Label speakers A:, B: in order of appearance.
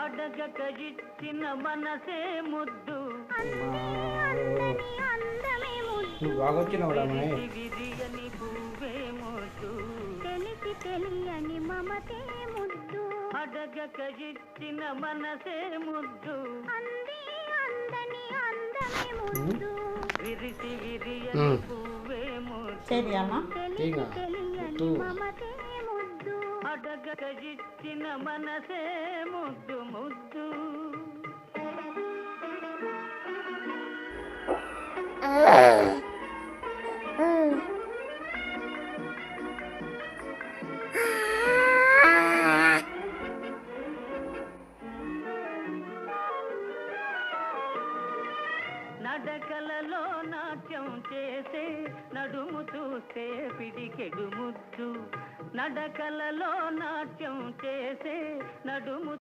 A: అడగక ఇచ్చిన మనసే ముద్దు
B: నువ్వు బాగొచ్చినావురా
A: విరియని పువ్వే ముద్దు తెలిసి తెలియని మమతే ముద్దు అడగక ఇచ్చిన మనసే ముద్దు అంది అందని అందమే ముద్దు విరిసి విరియని పువ్వే ముద్దు తెలిసి తెలియని మమతే ముద్దు అడగక ఇచ్చిన మనసే ముద్దు ముద్దు నడకలలో నాట్యం చేసే నడుము చూస్తే పిడికెడు ముద్దు నడకలలో నాట్యం చేసే నడుము